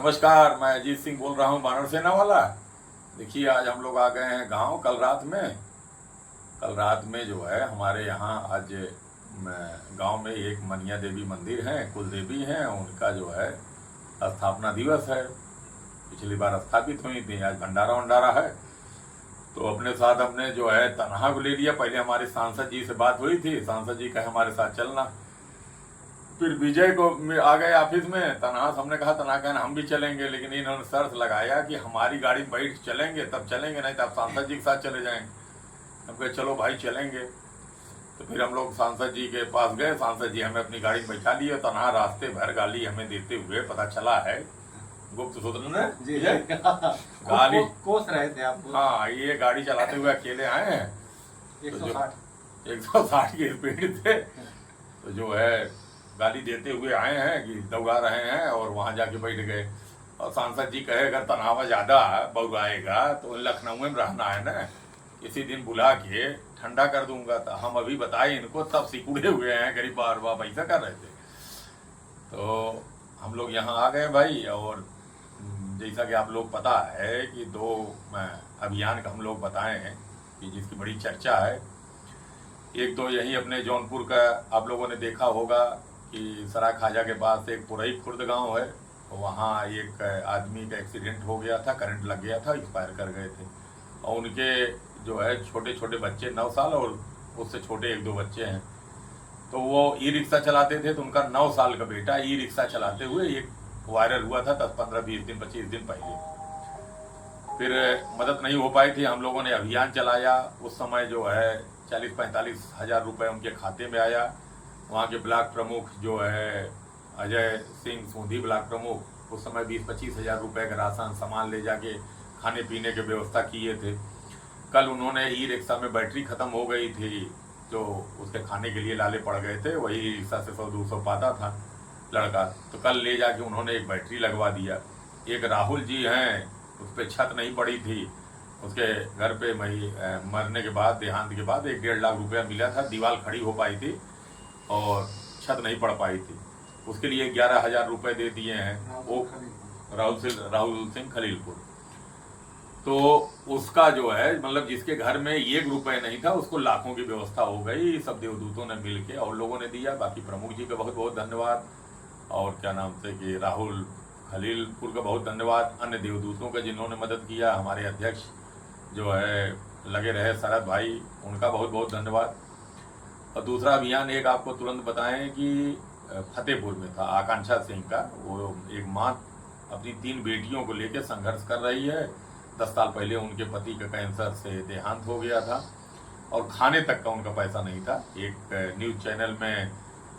नमस्कार, मैं अजीत सिंह बोल रहा हूँ वानर सेना वाला। देखिए, आज हम लोग आ गए हैं गांव। कल रात में जो है हमारे यहाँ आज गांव में एक मनिया देवी मंदिर है, कुल देवी हैं, उनका जो है स्थापना दिवस है। पिछली बार स्थापित हुई थी, आज भंडारा वंडारा है। तो अपने साथ हमने जो है तनहा को ले लिया। पहले हमारे सांसद जी से बात हुई थी, सांसद जी कहे हमारे साथ चलना। फिर विजय को आ गए ऑफिस में, तनहा हमने कहा तनहा कहना हम भी चलेंगे, लेकिन इन्होंने शर्त लगाया कि हमारी गाड़ी में बैठ चलेंगे तब चलेंगे, नहीं तो आप सांसद जी के साथ चले जाएंगे। हम कहे चलो भाई चलेंगे। तो फिर हम लोग सांसद जी के पास गए, सांसद जी हमें अपनी गाड़ी में बैठा लिए। तनहा रास्ते भर गाली हमें देते हुए पता चला है गुप्त सूत्र ने जी गाली कोस रहे थे आपको। हाँ, ये गाड़ी चलाते हुए अकेले आए हैं। 160 की स्पीड थे, तो जो है गाली देते हुए आए हैं कि दौड़ा रहे हैं, और वहां जाके बैठ गए। और सांसद जी कहे अगर तनाव ज्यादा बउआएगा तो लखनऊ में रहना है ना, किसी दिन बुला के ठंडा कर दूंगा। तो हम अभी बताए इनको, तब सिकुड़े हुए हैं, गरीब बार बार ऐसा कर रहे थे। तो हम लोग यहाँ आ गए भाई। और जैसा कि आप लोग पता है कि 2 अभियान का हम लोग बताए हैं कि जिसकी बड़ी चर्चा है। एक तो यही अपने जौनपुर का आप लोगों ने देखा होगा कि सरा खाजा के पास एक पुरई खुर्द गांव है, वहाँ एक आदमी का एक्सीडेंट हो गया था, करंट लग गया था, एक्सपायर कर गए थे। और उनके जो है छोटे छोटे बच्चे 9 साल और उससे छोटे 1-2 बच्चे हैं। तो वो ई रिक्शा चलाते थे, तो उनका 9 साल का बेटा ई रिक्शा चलाते हुए एक वायरल हुआ था 10, 15, 20 दिन, 25 दिन पहले। फिर मदद नहीं हो पाई थी, हम लोगों ने अभियान चलाया। उस समय जो है 40-45 हज़ार रुपये उनके खाते में आया। वहाँ के ब्लॉक प्रमुख जो है अजय सिंह सूंधी ब्लॉक प्रमुख, उस समय 20-25 हज़ार रुपये का राशन सामान ले जाके खाने पीने की व्यवस्था किए थे। कल उन्होंने ई रिक्शा में बैटरी ख़त्म हो गई थी, जो उसके खाने के लिए लाले पड़ गए थे, वही रिक्शा से 100-200 पाता था लड़का। तो कल ले जाके उन्होंने एक बैटरी लगवा दिया। एक राहुल जी हैं, उस पर छत नहीं पड़ी थी, उसके घर पे मरने के बाद, देहांत के बाद 1-1.5 लाख रुपया मिला था, दीवार खड़ी हो पाई थी और छत नहीं पड़ पाई थी। उसके लिए 11,000 रुपये दे दिए हैं वो राहुल सिंह खलीलपुर। तो उसका जो है मतलब जिसके घर में 1 रुपये नहीं था, उसको लाखों की व्यवस्था हो गई। सब देवदूतों ने मिल के और लोगों ने दिया। बाकी प्रमुख जी का बहुत बहुत धन्यवाद, और क्या नाम से कि राहुल खलीलपुर का बहुत धन्यवाद। अन्य देवदूतों का जिन्होंने मदद किया, हमारे अध्यक्ष जो है लगे रहे शरद भाई, उनका बहुत बहुत धन्यवाद। और दूसरा अभियान एक आपको तुरंत बताएं कि फतेहपुर में था, आकांक्षा सिंह का। वो एक माँ अपनी 3 बेटियों को लेकर संघर्ष कर रही है। 10 साल पहले उनके पति का कैंसर से देहांत हो गया था और खाने तक का उनका पैसा नहीं था। एक न्यूज़ चैनल में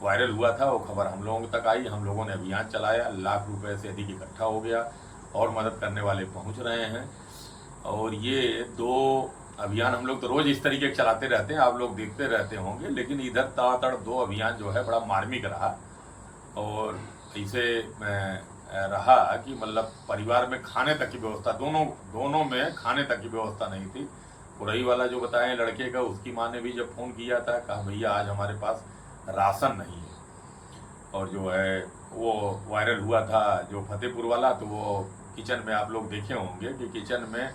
वायरल हुआ था, वो खबर हम लोगों तक आई। हम लोगों ने अभियान चलाया, लाख रुपए से अधिक इकट्ठा हो गया और मदद करने वाले पहुंच रहे हैं। और ये 2 अभियान हम लोग तो रोज इस तरीके के चलाते रहते हैं, आप लोग देखते रहते होंगे, लेकिन इधर तड़ातड़ 2 अभियान जो है बड़ा मार्मिक रहा। और ऐसे रहा कि मतलब परिवार में खाने तक की व्यवस्था, दोनों में खाने तक की व्यवस्था नहीं थी। पुरई वाला जो बताएं लड़के का, उसकी माँ ने भी जब फ़ोन किया था, कहा भैया आज हमारे पास राशन नहीं है। और जो है वो वायरल हुआ था जो फतेहपुर वाला, तो वो किचन में आप लोग देखे होंगे कि किचन में